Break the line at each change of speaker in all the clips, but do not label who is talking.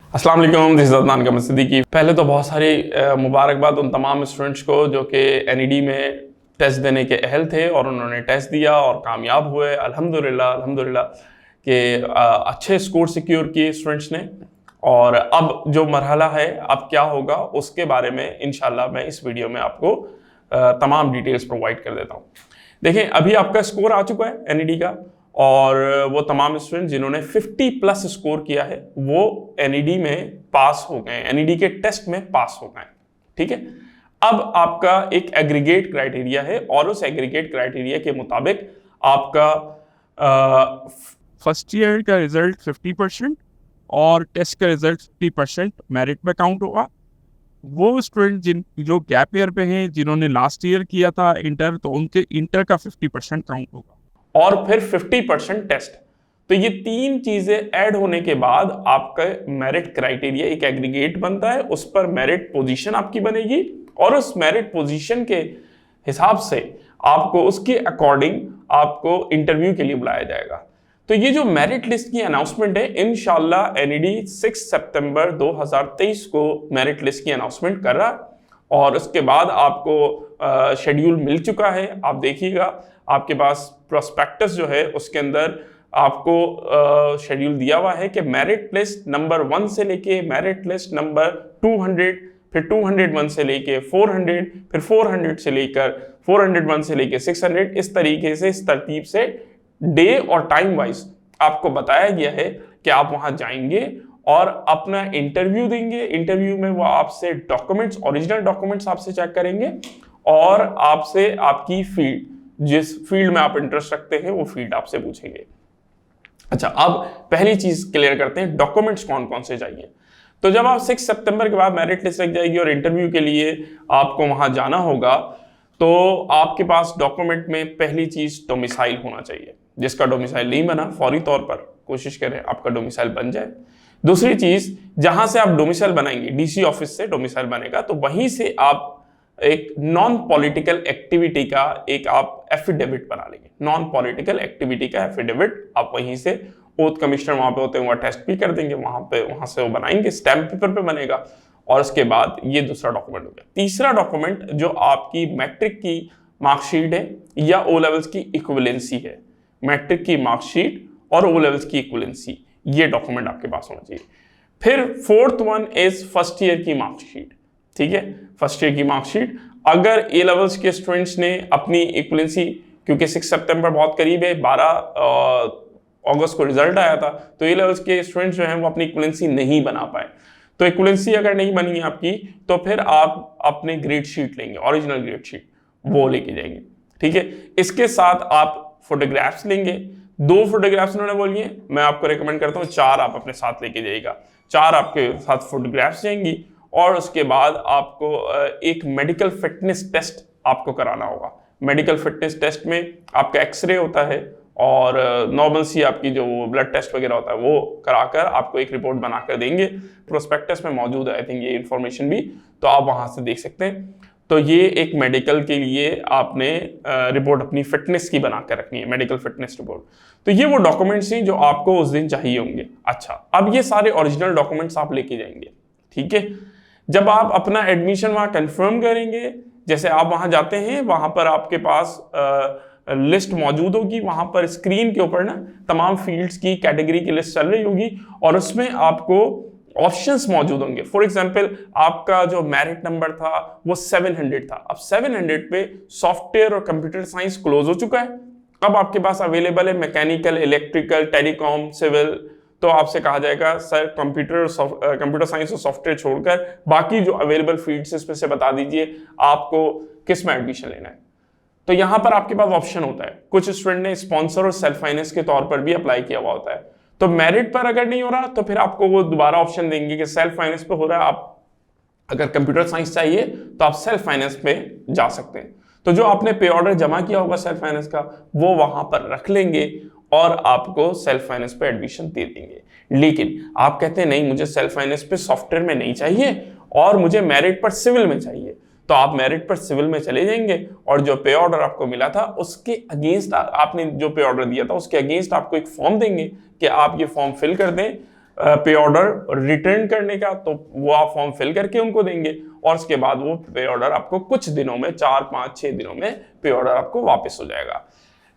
अस्सलाम वालेकुम, this is Adnan कमर सिद्दीकी। पहले तो बहुत सारी मुबारकबाद उन तमाम स्टूडेंट्स को जो कि एनईडी में टेस्ट देने के अहल थे और उन्होंने टेस्ट दिया और कामयाब हुए। अल्हम्दुलिल्लाह कि अच्छे स्कोर सिक्योर किए स्टूडेंट्स ने। और अब जो मरहला है अब क्या होगा उसके बारे में इंशाल्लाह मैं इस वीडियो में आपको तमाम डिटेल्स प्रोवाइड कर देता हूँ। देखें, अभी आपका स्कोर आ चुका है एनईडी का और वो तमाम स्टूडेंट जिन्होंने 50 प्लस स्कोर किया है वो एनईडी में पास हो गए, एनईडी के टेस्ट में पास हो गए। ठीक है, अब आपका एक एग्रीगेट क्राइटेरिया है और उस एग्रीगेट क्राइटेरिया के मुताबिक आपका
फर्स्ट ईयर का रिजल्ट 50% और टेस्ट का रिजल्ट 50% मेरिट में काउंट होगा। वो स्टूडेंट जो गैप ईयर पे हैं, जिन्होंने लास्ट ईयर किया था इंटर, तो उनके इंटर का 50% काउंट होगा
और फिर 50% टेस्ट। तो ये तीन चीजें ऐड होने के बाद आपका मेरिट क्राइटेरिया एक एग्रीगेट बनता है, उस पर मेरिट पोजीशन आपकी बनेगी और उस मेरिट पोजीशन के हिसाब से आपको उसके अकॉर्डिंग आपको इंटरव्यू के लिए बुलाया जाएगा। तो ये जो मेरिट लिस्ट की अनाउंसमेंट है, इंशाल्लाह एनईडी 6 सितंबर 2023 को मेरिट लिस्ट की अनाउंसमेंट कर रहा है और उसके बाद आपको शेड्यूल मिल चुका है। आप देखिएगा आपके पास प्रोस्पेक्टस जो है उसके अंदर आपको शेड्यूल दिया हुआ है कि मेरिट लिस्ट नंबर 1 से लेके मेरिट लिस्ट नंबर 200, फिर 201 से लेके 400, फिर 400 से लेकर 401 से लेके 600, इस तरीके से इस तरतीब से डे और टाइम वाइज आपको बताया गया है कि आप वहां जाएंगे और अपना इंटरव्यू देंगे। इंटरव्यू में वो आपसे डॉक्यूमेंट्स, ओरिजिनल डॉक्यूमेंट्स आपसे चेक करेंगे और आपसे आपकी फील्ड, जिस फील्ड में आप इंटरेस्ट रखते हैं वो फील्ड आपसे पूछेंगे। अच्छा, अब पहली चीज क्लियर करते हैं, डॉक्यूमेंट्स कौन कौन से चाहिए। तो जब आप 6 सितंबर के बाद मेरिट लिस्ट लग जाएगी और इंटरव्यू के लिए आपको वहां जाना होगा तो आपके पास डॉक्यूमेंट में पहली चीज डोमिसाइल होना चाहिए। जिसका डोमिसाइल नहीं बना फौरी तौर पर कोशिश करें आपका डोमिसाइल बन जाए। दूसरी चीज, जहां से आप डोमिसाइल बनाएंगे, डीसी ऑफिस से डोमिसाइल बनेगा, तो वहीं से आप एक नॉन पॉलिटिकल एक्टिविटी का एक आप एफिडेविट बना लेंगे। नॉन पॉलिटिकल एक्टिविटी का एफिडेविट आप वहीं से, ओथ कमिश्नर वहां पे होते हैं, वहां टेस्ट भी कर देंगे, वहां से वो बनाएंगे, स्टैम्प पेपर पे बनेगा और उसके बाद ये दूसरा डॉक्यूमेंट हो गया। तीसरा डॉक्यूमेंट जो आपकी मैट्रिक की मार्कशीट है या ओ लेवल्स की इक्विवेलेंसी है, मैट्रिक की मार्कशीट और ओ लेवल्स की इक्विवेलेंसी, ये डॉक्यूमेंट आपके पास होना चाहिए। फिर fourth one is first year की मार्कशीट। ठीक है, फर्स्ट ईयर की मार्कशीट। अगर ए लेवल्स के स्टूडेंट्स ने अपनी इक्विवेलेंसी, क्योंकि 6 सितंबर बहुत करीब है, 12 अगस्त को रिजल्ट आया था, तो ए लेवल्स के स्टूडेंट्स जो हैं वो अपनी इक्विवेलेंसी नहीं बना पाए। तो इक्विवेलेंसी अगर नहीं बनी है आपकी तो फिर आप अपने ग्रेड शीट लेंगे, ओरिजिनल ग्रेड शीट वो लेके जाएंगे। ठीक है, इसके साथ आप फोटोग्राफ्स लेंगे। 2 फोटोग्राफ्स उन्होंने बोली है, मैं आपको रिकमेंड करता हूँ 4 आप अपने साथ लेके जाइएगा। 4 आपके साथ फोटोग्राफ्स जाएंगी और उसके बाद आपको एक मेडिकल फिटनेस टेस्ट आपको कराना होगा। मेडिकल फिटनेस टेस्ट में आपका एक्सरे होता है और नॉर्मल सी आपकी जो ब्लड टेस्ट वगैरह होता है वो कराकर आपको एक रिपोर्ट बनाकर देंगे। प्रोस्पेक्टस में मौजूद है आई थिंक ये इन्फॉर्मेशन भी, तो आप वहां से देख सकते हैं। तो ये एक मेडिकल के लिए आपने रिपोर्ट अपनी फिटनेस की बनाकर रखनी है, मेडिकल फिटनेस रिपोर्ट। तो ये वो डॉक्यूमेंट्स हैं जो आपको उस दिन चाहिए होंगे। अच्छा, अब ये सारे ओरिजिनल डॉक्यूमेंट्स आप लेके जाएंगे। ठीक है, जब आप अपना एडमिशन वहां कंफर्म करेंगे, जैसे आप वहां जाते हैं वहां पर आपके पास लिस्ट मौजूद होगी, वहां पर स्क्रीन के ऊपर ना तमाम फील्ड्स की कैटेगरी की लिस्ट चल रही होगी और उसमें आपको ऑप्शंस मौजूद होंगे। फॉर एग्जांपल, आपका जो मेरिट नंबर था वो 700 था, अब 700 पे सॉफ्टवेयर और कंप्यूटर साइंस क्लोज हो चुका है। अब आपके पास अवेलेबल है मैकेनिकल, इलेक्ट्रिकल, टेलीकॉम, सिविल। तो आपसे कहा जाएगा सर कंप्यूटर साइंस और सॉफ्टवेयर छोड़कर बाकी जो अवेलेबल फील्ड्स इसमें से बता दीजिए आपको किस में एडमिशन लेना है। तो यहां पर आपके पास ऑप्शन होता है। कुछ स्टूडेंट ने स्पॉन्सर और सेल्फ फाइनेंस के तौर पर भी अप्लाई किया हुआ होता है। तो मेरिट पर अगर नहीं हो रहा तो फिर आपको वो दोबारा ऑप्शन देंगे कि सेल्फ फाइनेंस पे हो रहा है, आप अगर कंप्यूटर साइंस चाहिए तो आप सेल्फ फाइनेंस पे जा सकते हैं। तो जो आपने पे ऑर्डर जमा किया होगा सेल्फ फाइनेंस का वो वहां पर रख लेंगे और आपको सेल्फ फाइनेंस पे एडमिशन दे देंगे। लेकिन आप कहते हैं नहीं, मुझे सेल्फ फाइनेंस पे सॉफ्टवेयर में नहीं चाहिए और मुझे मेरिट पर सिविल में चाहिए, तो आप मेरिट पर सिविल में चले जाएंगे और जो पे ऑर्डर आपको मिला था उसके अगेंस्ट, आपने जो पे ऑर्डर दिया था उसके अगेंस्ट आपको एक फॉर्म देंगे कि आप ये फॉर्म फिल कर दें पे ऑर्डर रिटर्न करने का, तो वो आप फॉर्म फिल करके उनको देंगे और उसके बाद वो पे ऑर्डर आपको कुछ दिनों में, 4, 5, 6 दिनों में पे ऑर्डर आपको वापस हो जाएगा।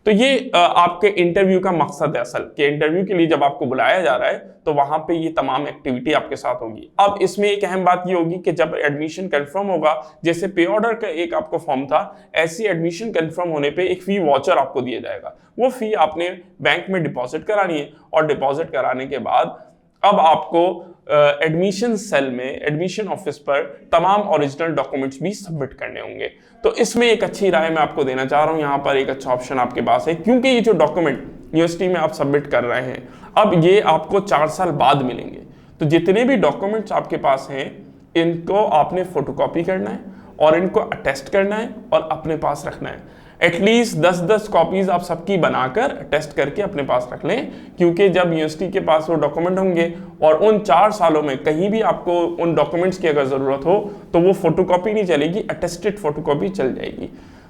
तो ये आपके इंटरव्यू का मकसद है असल, कि इंटरव्यू के लिए जब आपको बुलाया जा रहा है तो वहां पे ये तमाम एक्टिविटी आपके साथ होगी। अब इसमें एक अहम बात ये होगी कि जब एडमिशन कंफर्म होगा, जैसे पे ऑर्डर का एक आपको फॉर्म था, ऐसी एडमिशन कंफर्म होने पे एक फी वाउचर आपको दिया जाएगा। वो फी आपने बैंक में डिपॉजिट करानी है और डिपॉजिट कराने के बाद अब आपको एडमिशन सेल में, एडमिशन ऑफिस पर तमाम ओरिजिनल डॉक्यूमेंट्स भी सबमिट करने होंगे। तो इसमें एक अच्छी राय मैं आपको देना चाह रहा हूं, यहाँ पर एक अच्छा ऑप्शन आपके पास है, क्योंकि ये जो डॉक्यूमेंट यूनिवर्सिटी में आप सबमिट कर रहे हैं अब ये आपको 4 साल बाद मिलेंगे। तो जितने भी डॉक्यूमेंट्स आपके पास हैं इनको आपने फोटोकॉपी करना है और इनको अटेस्ट करना है और अपने पास रखना है। एटलीस्ट 10-10 कॉपीज आप सबकी बनाकर टेस्ट करके अपने पास रख लें, क्योंकि जब यूनिवर्सिटी के पास वो डॉक्यूमेंट होंगे और उन 4 सालों में कहीं भी आपको उन डॉक्यूमेंट्स की अगर ज़रूरत हो तो वो फोटोकॉपी नहीं चलेगी, अटेस्टेड फोटोकॉपी चल जाएगी।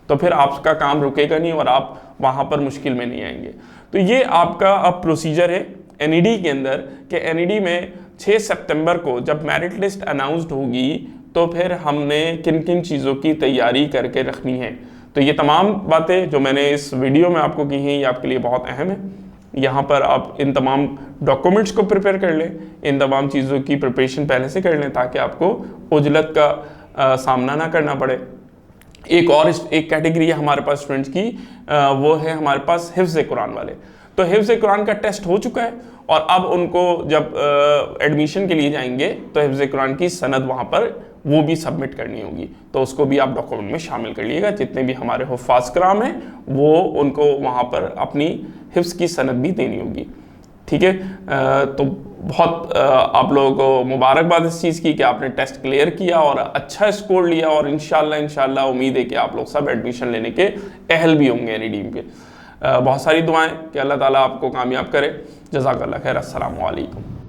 तो फिर आपका काम रुकेगा नहीं और आप वहाँ पर मुश्किल में नहीं आएंगे। तो ये आपका अब प्रोसीजर है एनईडी के अंदर, कि एनईडी में 6 सितंबर को जब मेरिट लिस्ट अनाउंस्ड होगी तो फिर हमने किन किन चीज़ों की तैयारी करके रखनी है। तो ये तमाम बातें जो मैंने इस वीडियो में आपको की हैं ये आपके लिए बहुत अहम है। यहाँ पर आप इन तमाम डॉक्यूमेंट्स को प्रिपेयर कर लें, इन तमाम चीज़ों की प्रिपरेशन पहले से कर लें ताकि आपको उजलत का सामना ना करना पड़े। एक कैटेगरी है हमारे पास स्टूडेंट्स की, वो है हमारे पास हिफ्ज़ कुरान वाले। तो हिफ्ज़ कुरान का टेस्ट हो चुका है और अब उनको जब एडमिशन के लिए जाएंगे तो हिफ्ज़ कुरान की सनद वहाँ पर वो भी सबमिट करनी होगी, तो उसको भी आप डॉक्यूमेंट में शामिल कर लीजिएगा। जितने भी हमारे हुफ़ाज़ कराम हैं वो उनको वहाँ पर अपनी हिफ्ज़ की सनद भी देनी होगी। ठीक है, तो बहुत आप लोगों को मुबारकबाद इस चीज़ की कि आपने टेस्ट क्लियर किया और अच्छा स्कोर लिया और इंशाल्लाह उम्मीद है कि आप लोग सब एडमिशन लेने के अहल भी होंगे एनईडी के। बहुत सारी दुआएं कि अल्लाह ताला आपको कामयाब करे। जज़ाकल्लाह खैर। अस्सलामु अलैकुम।